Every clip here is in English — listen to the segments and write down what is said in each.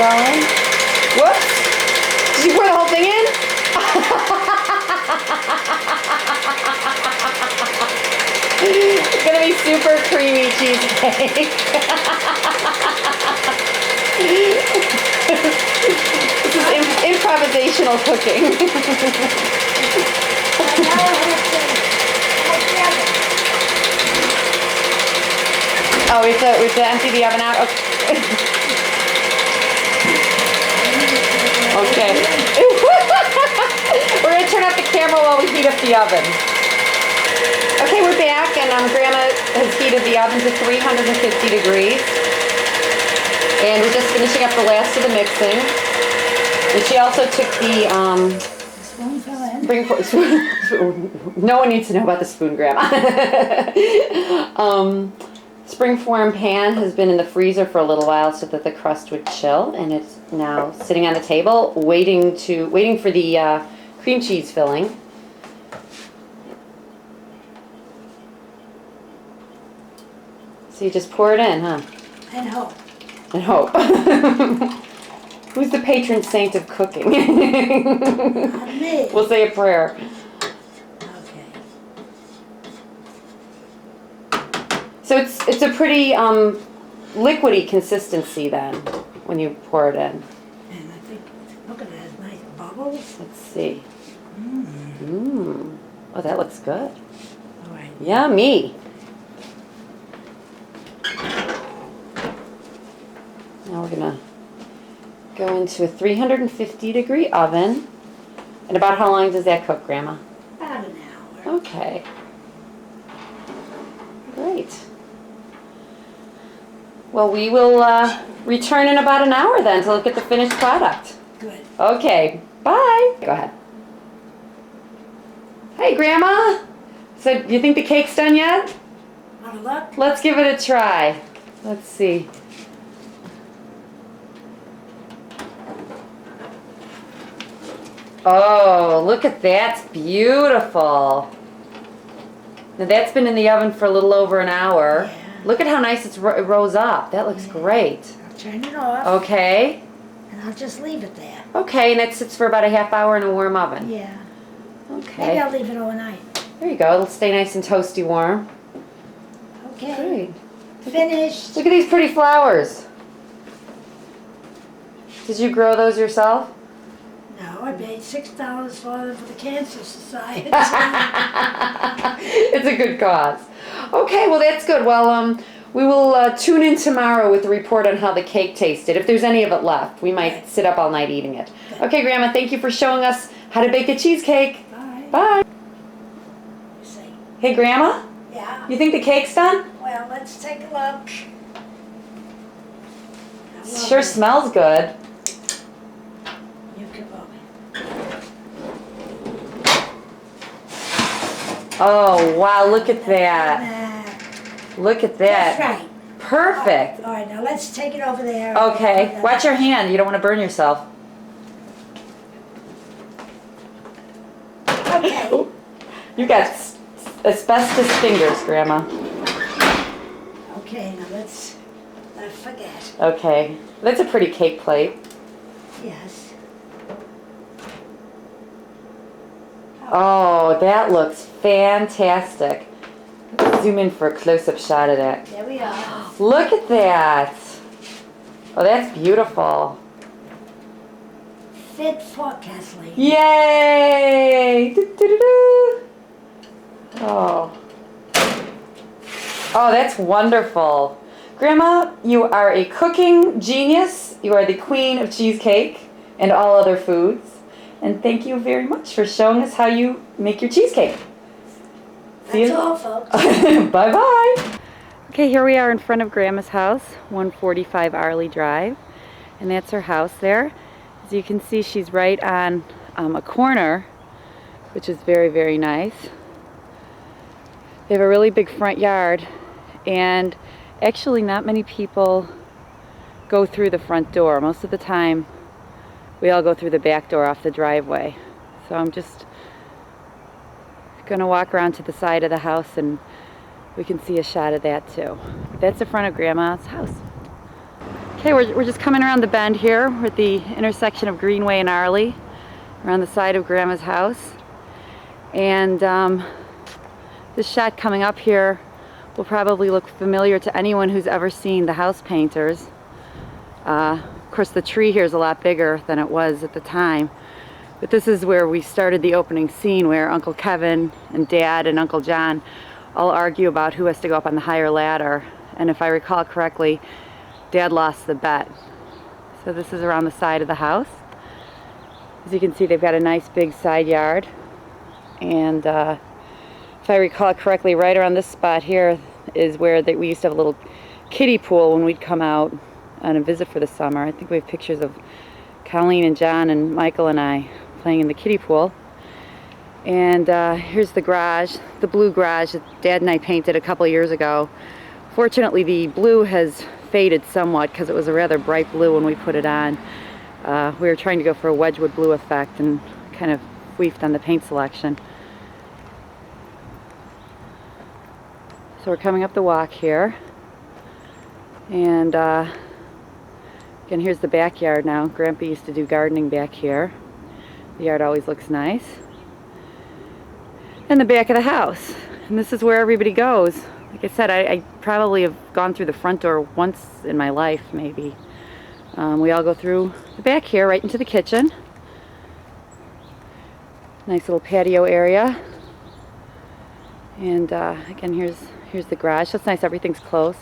going. Whoops! Did you pour the whole thing in? It's gonna be super creamy cheesecake. This is improvisational cooking. Oh, we have to empty the oven out? Okay. Okay. We're going to turn off the camera while we heat up the oven. Okay, we're back, and Grandma has heated the oven to 350 degrees. And we're just finishing up the last of the mixing. And she also took the no one needs to know about the spoon, Grandma. Springform pan has been in the freezer for a little while so that the crust would chill, and it's now sitting on the table waiting for the cream cheese filling. So you just pour it in, huh? And hope. And hope. Who's the patron saint of cooking? Not me. We'll say a prayer. Okay. So it's a pretty liquidy consistency then when you pour it in. And I think, look at that, nice bubbles. Let's see. Oh, that looks good. All right. Yummy. Now we're gonna go into a 350 degree oven. And about how long does that cook, Grandma? About an hour. Okay. Great. Well, we will return in about an hour then to look at the finished product. Good. Okay. Bye. Go ahead. Hey, Grandma. So, you think the cake's done yet? Want to look? Let's give it a try. Let's see. Oh, look at that. It's beautiful. Now that's been in the oven for a little over an hour. Yeah. Look at how nice it rose up. That looks great. I'll turn it off. Okay. And I'll just leave it there. Okay, and that sits for about a half hour in a warm oven. Yeah. Okay. Maybe I'll leave it overnight. There you go. It'll stay nice and toasty warm. Okay. Great. Finished. Look at these pretty flowers. Did you grow those yourself? No, I paid $6 for them for the Cancer Society. It's a good cause. Okay, well that's good. Well, we will tune in tomorrow with a report on how the cake tasted. If there's any of it left, we might sit up all night eating it. Okay, Grandma, thank you for showing us how to bake a cheesecake. Bye. Bye. You see? Hey, Grandma, Yeah. you think the cake's done? Well, let's take a look. Sure smells good. You can look. Oh, wow, look at that. Look at that. That's right. Perfect. All right, now let's take it over there. Okay, watch your hand. You don't want to burn yourself. Okay. Ooh, you got asbestos fingers, Grandma. Okay, now let's not forget. Okay, that's a pretty cake plate. Yes. Oh, that looks fantastic. Let's zoom in for a close-up shot of that. There we are. Look at that. Oh, that's beautiful. Fit for Kathleen. Yay! Do-do-do-do. Oh. Oh, that's wonderful. Grandma, you are a cooking genius. You are the queen of cheesecake and all other foods. And thank you very much for showing us how you make your cheesecake. See That's you. all, folks. Bye-bye. Okay, here we are in front of Grandma's house, 145 Arley Drive. And that's her house there. As you can see, she's right on a corner, which is very, very nice. They have a really big front yard, and actually not many people go through the front door. Most of the time, we all go through the back door off the driveway. So I'm just gonna walk around to the side of the house and we can see a shot of that too. That's the front of Grandma's house. Okay, we're just coming around the bend here. We're at the intersection of Greenway and Arley. We're on the side of Grandma's house. And this shot coming up here will probably look familiar to anyone who's ever seen the House Painters. Of course, the tree here is a lot bigger than it was at the time. But this is where we started the opening scene, where Uncle Kevin and Dad and Uncle John all argue about who has to go up on the higher ladder. And if I recall correctly, Dad lost the bet. So this is around the side of the house. As you can see, they've got a nice big side yard. And if I recall correctly, right around this spot here is where we used to have a little kiddie pool when we'd come out on a visit for the summer. I think we have pictures of Colleen and John and Michael and I playing in the kiddie pool. And here's the garage, the blue garage that Dad and I painted a couple years ago. Fortunately, the blue has faded somewhat because it was a rather bright blue when we put it on. We were trying to go for a Wedgwood blue effect and kind of weaved on the paint selection. So we're coming up the walk here. And again, here's the backyard now. Grandpa used to do gardening back here. The yard always looks nice. And the back of the house. And this is where everybody goes. Like I said, I probably have gone through the front door once in my life, maybe. We all go through the back here, right into the kitchen. Nice little patio area. And again, here's the garage. That's nice, everything's close.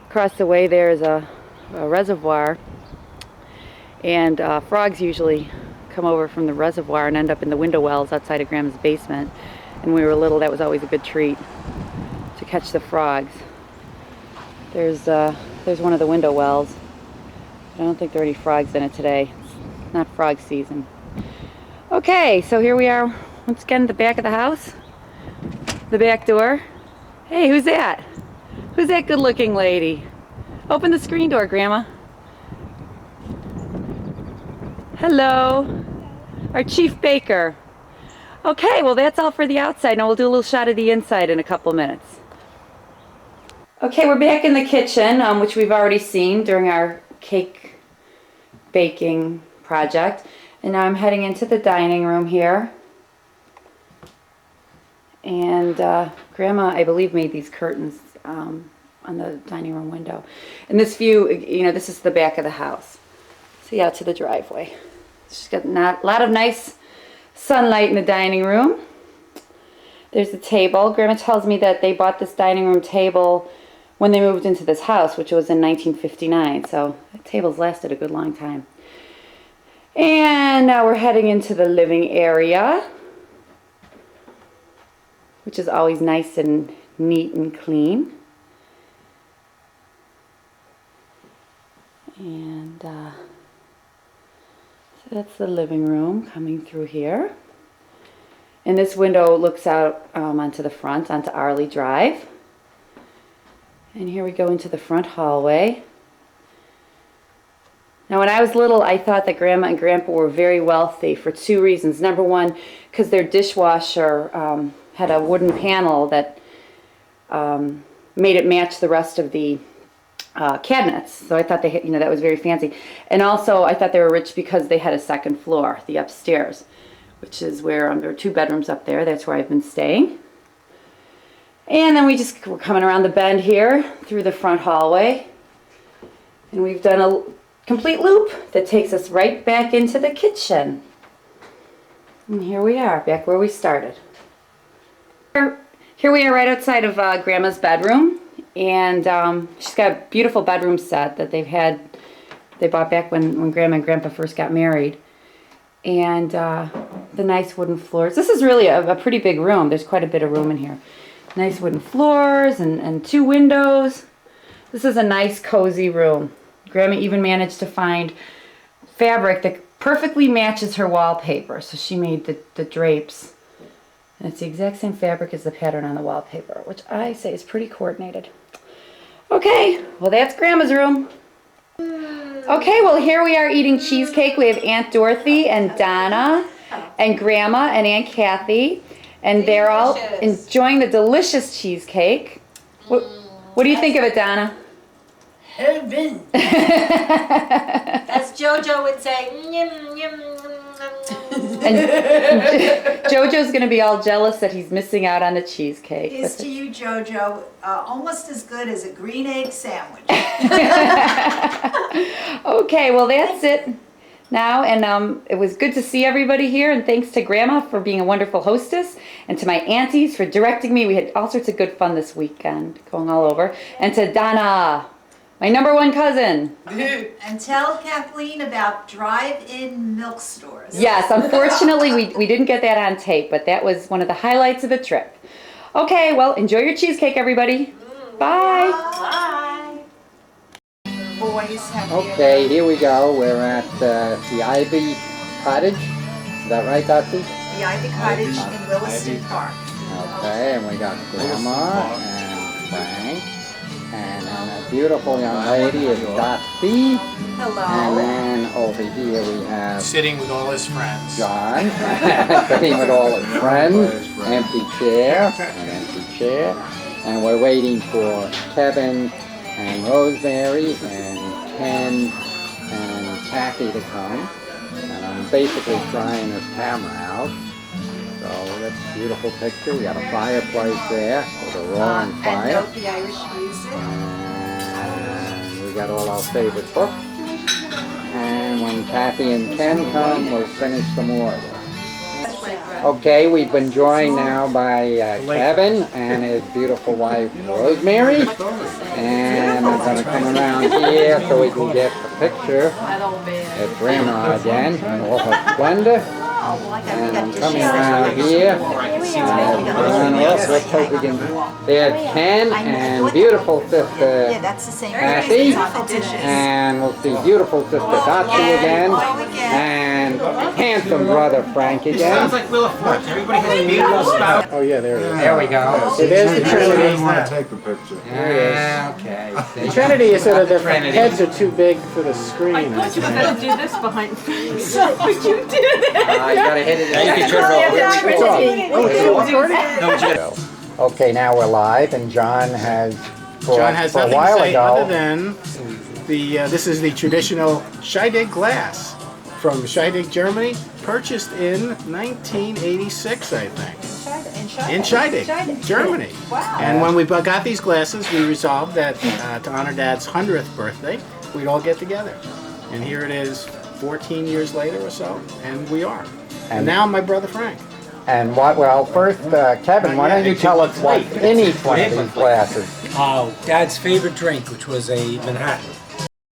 Across the way there is a reservoir. And frogs usually come over from the reservoir and end up in the window wells outside of Grandma's basement. And when we were little, that was always a good treat to catch the frogs. There's one of the window wells. I don't think there are any frogs in it today. It's not frog season. Okay, so here we are once again at the back of the house. The back door. Hey, who's that? Who's that good-looking lady? Open the screen door, Grandma. Hello. Our chief baker. Okay, well that's all for the outside. Now we'll do a little shot of the inside in a couple minutes. Okay, we're back in the kitchen, which we've already seen during our cake baking project. And now I'm heading into the dining room here. And Grandma, I believe, made these curtains on the dining room window. And this view, you know, this is the back of the house. See out to the driveway. She's got a lot of nice sunlight in the dining room. There's the table. Grandma tells me that they bought this dining room table when they moved into this house, which was in 1959. So that table's lasted a good long time. And now we're heading into the living area, which is always nice and neat and clean. And so that's the living room coming through here. And this window looks out onto the front, onto Arley Drive. And here we go into the front hallway. Now, when I was little, I thought that Grandma and Grandpa were very wealthy for two reasons. Number one, because their dishwasher had a wooden panel that made it match the rest of the cabinets. So I thought they had, you know, that was very fancy. And also, I thought they were rich because they had a second floor, the upstairs, which is where there are 2 bedrooms up there. That's where I've been staying. And then we're coming around the bend here through the front hallway. And we've done a complete loop that takes us right back into the kitchen. And here we are, back where we started. Here we are right outside of Grandma's bedroom. And she's got a beautiful bedroom set that they bought back when Grandma and Grandpa first got married. And the nice wooden floors. This is really a pretty big room. There's quite a bit of room in here. Nice wooden floors and 2 windows. This is a nice cozy room. Grandma even managed to find fabric that perfectly matches her wallpaper. So she made the drapes. And it's the exact same fabric as the pattern on the wallpaper, which I say is pretty coordinated. Okay, well that's Grandma's room. Okay, well here we are eating cheesecake. We have Aunt Dorothy and Donna and Grandma and Aunt Kathy. And they're all enjoying the delicious cheesecake. What do you think of it, Donna? heaven. As JoJo would say, "Nyam, nyam, And JoJo's going to be all jealous that he's missing out on the cheesecake. Is to you, JoJo, almost as good as a green egg sandwich. Okay, well that's it now, and it was good to see everybody here, and thanks to Grandma for being a wonderful hostess, and to my aunties for directing me. We had all sorts of good fun this weekend, going all over, and to Donna, my #1 cousin. And tell Kathleen about drive-in milk stores. Yes, unfortunately we didn't get that on tape, but that was one of the highlights of the trip. Okay, well, enjoy your cheesecake, everybody. Bye. Bye. Boys have Okay, here we go. We're at the Ivy Cottage. Is that right, Dusty? the Ivy Cottage in Williston Park. Okay, and we got Grandma and Frank. And then a beautiful young lady is Dusty. Hello. And then over here we have Sitting with all his friends. John, sitting with all his friends. Empty chair, an empty chair. And we're waiting for Kevin and Rosemary and Ken and Kathy to come. And I'm basically trying this camera out. So that's a beautiful picture. We got a fireplace there with a roaring And fire. note the Irish music. And we got all our favorite books. And when Kathy and Ken come, we'll finish some more of this. Okay, we've been joined now by Kevin and his beautiful wife Rosemary. And I'm going to come around here so we can get the picture of Grandma again in all her splendor. And I'm coming around here. Let's hope we can. There's Ken and beautiful sister Yeah, that's the same. Kathy. Dishes. And we'll see beautiful sister Dotsie again. And handsome brother Frank Sounds again. like Wheel of Fortune. Everybody has a beautiful spout. Oh yeah, there it is. There we go. So there's the Trinity. want to take the picture. Okay. The Trinity is sort of the Trinity. heads are too big for the screen. I thought you were going to do this behind Frank. So would you do that? You gotta hit it. You can turn it over. Okay, now we're live, and John has for, John has for a nothing to while say ago. other than this is the traditional Scheidegg glass from Scheidegg, Germany, purchased in 1986, I think. In Scheidegg, Germany. Wow. And when we got these glasses, we resolved that to honor Dad's 100th birthday, we'd all get together. And here it is 14 years later or so, and we are. And now my brother Frank. And what? Well, first, Kevin, why don't you tell us what's in each one of these glasses? Dad's favorite drink, which was a Manhattan.